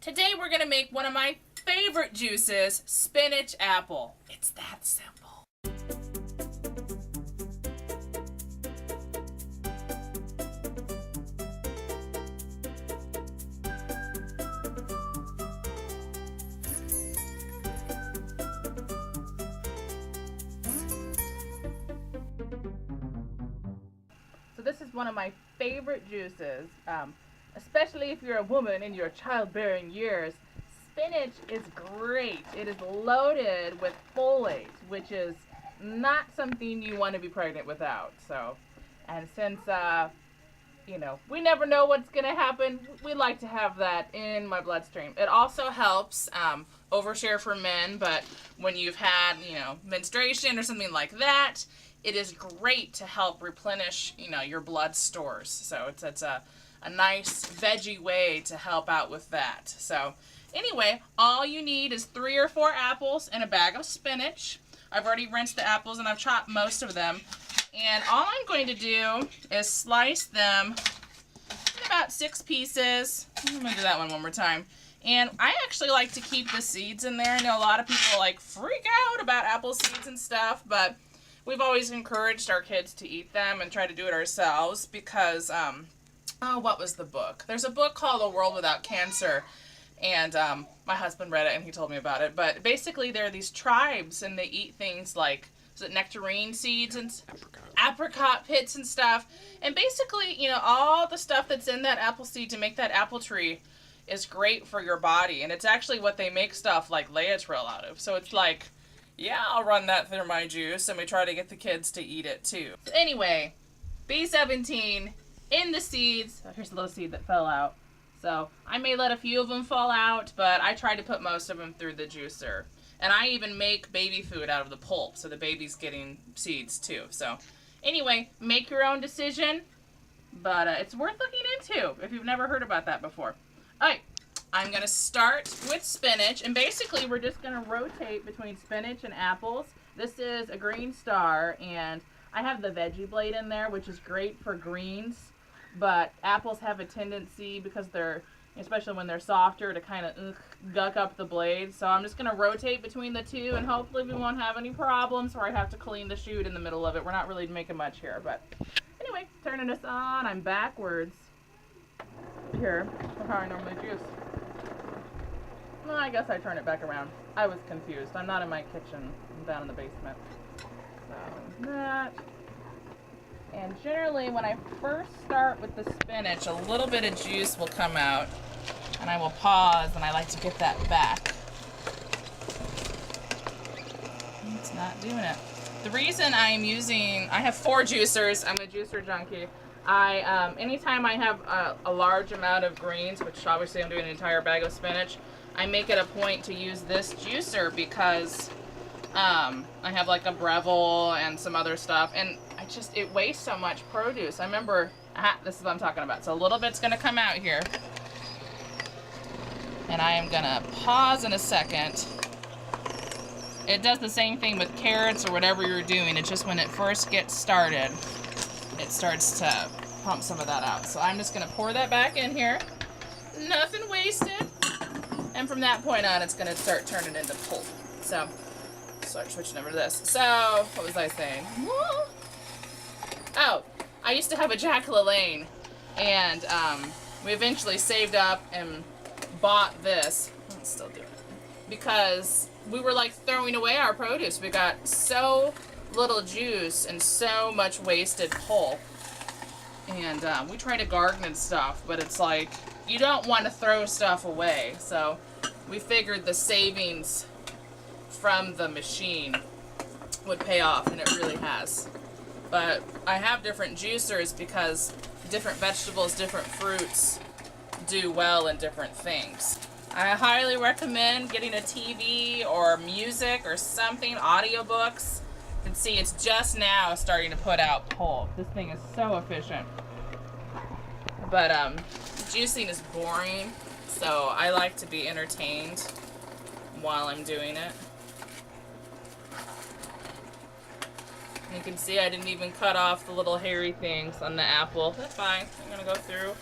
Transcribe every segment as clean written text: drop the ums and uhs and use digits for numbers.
Today we're gonna make one of my favorite juices, spinach apple. It's that simple. So this is one of my favorite juices, especially if you're a woman in your childbearing years. Spinach is great. It is loaded with folate, which is not something you want to be pregnant without. So, and since, we never know what's going to happen, we like to have that in my bloodstream. It also helps, overshare for men, but when you've had, menstruation or something like that, it is great to help replenish, your blood stores. So it's a nice veggie way to help out with that. So anyway, all you need is 3 or 4 apples and a bag of spinach. I've already rinsed the apples and I've chopped most of them. And all I'm going to do is slice them in about 6 pieces. I'm going to do that one more time. And I actually like to keep the seeds in there. I know a lot of people freak out about apple seeds and stuff, but we've always encouraged our kids to eat them and try to do it ourselves because, what was the book? There's a book called A World Without Cancer, and my husband read it and he told me about it. But basically there are these tribes and they eat things like, is it nectarine seeds and apricot pits and stuff. And basically, all the stuff that's in that apple seed to make that apple tree is great for your body. And it's actually what they make stuff like Laetrile out of. So it's like, yeah, I'll run that through my juice, and we try to get the kids to eat it too. So anyway, B17 in the seeds. Oh, here's a little seed that fell out. So I may let a few of them fall out, but I try to put most of them through the juicer. And I even make baby food out of the pulp, so the baby's getting seeds too. So anyway, make your own decision, but it's worth looking into if you've never heard about that before. All right. I'm going to start with spinach, and basically we're just going to rotate between spinach and apples. This is a green star, and I have the veggie blade in there, which is great for greens, but apples have a tendency, because they're, especially when they're softer, to kind of guck up the blade. So I'm just going to rotate between the two, and hopefully we won't have any problems where I have to clean the shoot in the middle of it. We're not really making much here, but anyway, turning this on, I'm backwards here for how I normally juice. Well, I guess I turn it back around. I was confused. I'm not in my kitchen. I'm down in the basement. So that. And generally, when I first start with the spinach, a little bit of juice will come out. And I will pause, and I like to get that back. It's not doing it. The reason I'm using, I have 4 juicers. I'm a juicer junkie. Anytime I have a large amount of greens, which obviously I'm doing an entire bag of spinach, I make it a point to use this juicer because I have like a Breville and some other stuff, and it wastes so much produce. I remember, this is what I'm talking about. So a little bit's gonna come out here, and I am gonna pause in a second. It does the same thing with carrots or whatever you're doing. It's just when it first gets started, it starts to pump some of that out. So I'm just gonna pour that back in here. Nothing wasted. And from that point on, it's going to start turning into pulp. So, start switching over to this. So, what was I saying? Oh, I used to have a Jack LaLanne, and we eventually saved up and bought this. I'm still doing it. Because we were throwing away our produce. We got so little juice and so much wasted pulp. And we try to garden and stuff, but it's you don't want to throw stuff away. So we figured the savings from the machine would pay off, and it really has. But I have different juicers because different vegetables, different fruits do well in different things. I highly recommend getting a TV or music or something, audiobooks. You can see it's just now starting to put out pulp. This thing is so efficient. But juicing is boring, so I like to be entertained while I'm doing it. And you can see I didn't even cut off the little hairy things on the apple. That's fine. I'm gonna go through.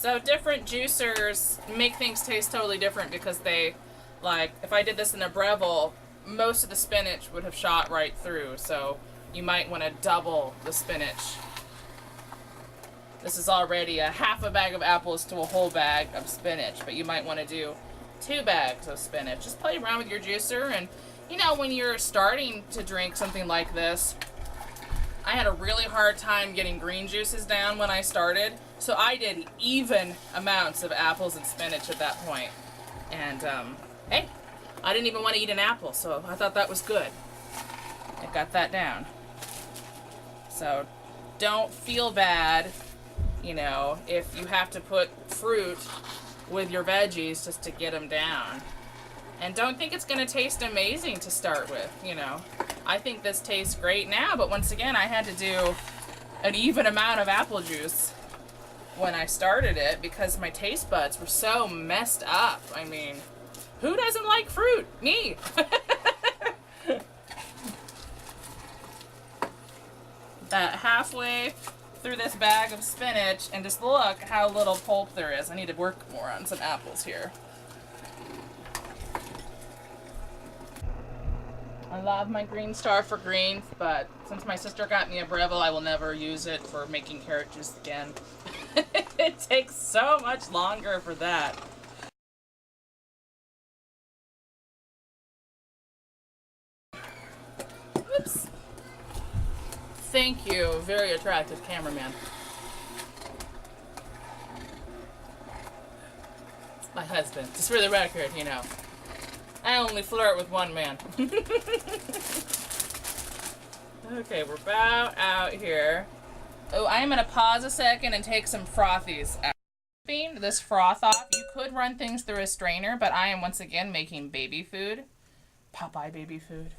So different juicers make things taste totally different because they, like, if I did this in a Breville, most of the spinach would have shot right through. So you might want to double the spinach. This is already a half a bag of apples to a whole bag of spinach, but you might want to do 2 bags of spinach. Just play around with your juicer, and you know, when you're starting to drink something like this, I had a really hard time getting green juices down when I started, so I did even amounts of apples and spinach at that point. And hey, I didn't even want to eat an apple, so I thought that was good. I got that down. So don't feel bad, you know, if you have to put fruit with your veggies just to get them down. And don't think it's going to taste amazing to start with, you know. I think this tastes great now, but once again, I had to do an even amount of apple juice when I started it because my taste buds were so messed up. I mean, who doesn't like fruit? Me! That halfway through this bag of spinach, and just look how little pulp there is. I need to work more on some apples here. I love my Green Star for greens, but since my sister got me a Breville, I will never use it for making carrot juice again. It takes so much longer for that. Oops. Thank you, very attractive cameraman. It's my husband, just for the record, you know. I only flirt with one man. Okay, we're about out here. Oh, I am going to pause a second and take some frothies out. This froth off. You could run things through a strainer, but I am once again making baby food. Popeye baby food.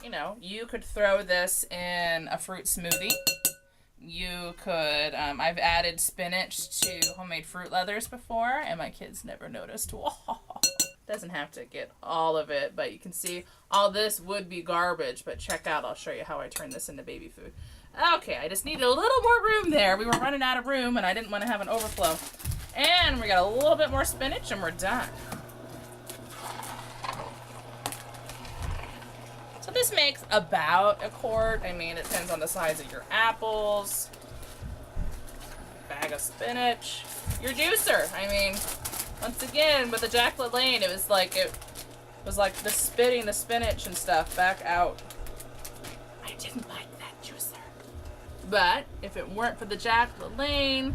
You know, you could throw this in a fruit smoothie. You could, I've added spinach to homemade fruit leathers before, and my kids never noticed. Doesn't have to get all of it, but you can see all this would be garbage, but check out, I'll show you how I turn this into baby food. Okay, I just needed a little more room there. We were running out of room, and I didn't want to have an overflow. And we got a little bit more spinach, and we're done. So this makes about a quart. I mean, it depends on the size of your apples. Bag of spinach. Your juicer. I mean, once again, with the Jack LaLanne, it was like the spitting the spinach and stuff back out. I didn't like that juicer. But if it weren't for the Jack LaLanne,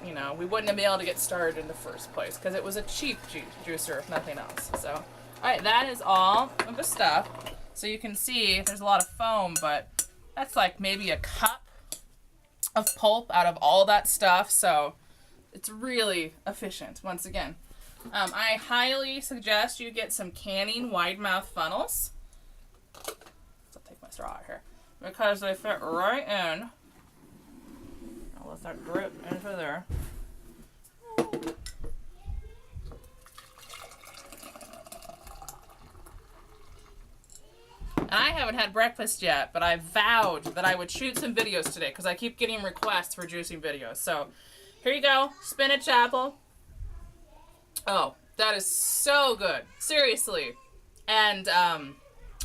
you know, we wouldn't have been able to get started in the first place because it was a cheap juicer, if nothing else. So, all right, that is all of the stuff. So you can see there's a lot of foam, but that's like maybe a cup of pulp out of all that stuff. So it's really efficient, once again. I highly suggest you get some canning wide mouth funnels. So I'll take my straw out here. Because they fit right in. I'll let that drip into there. And I haven't had breakfast yet, but I vowed that I would shoot some videos today because I keep getting requests for juicing videos. So here you go, spinach apple. Oh, that is so good, seriously. And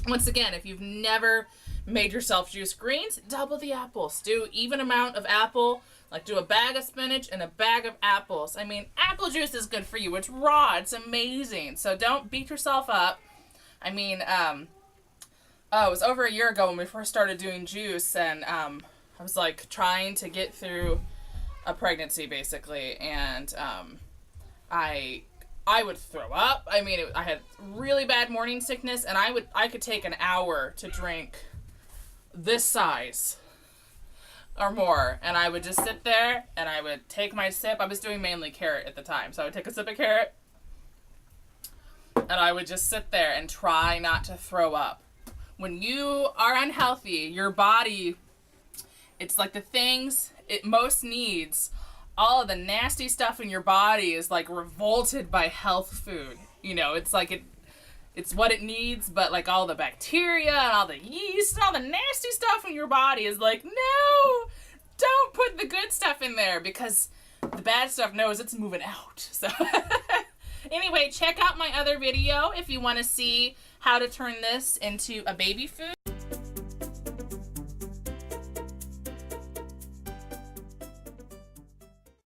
once again, if you've never made yourself juice greens, double the apples. Do even amount of apple, like do a bag of spinach and a bag of apples. I mean, apple juice is good for you. It's raw, it's amazing. So don't beat yourself up. I mean, it was over a year ago when we first started doing juice, and I was like trying to get through a pregnancy basically, and I would throw up. I mean, I had really bad morning sickness, and I could take an hour to drink this size or more, and I would just sit there and I would take my sip. I was doing mainly carrot at the time, so I would take a sip of carrot and I would just sit there and try not to throw up. When you are unhealthy, your body, it's like the things it most needs, all of the nasty stuff in your body is like revolted by health food. You know, it's like it's what it needs, but like all the bacteria and all the yeast and all the nasty stuff in your body is like, no, don't put the good stuff in there, because the bad stuff knows it's moving out. So anyway, check out my other video if you want to see how to turn this into a baby food.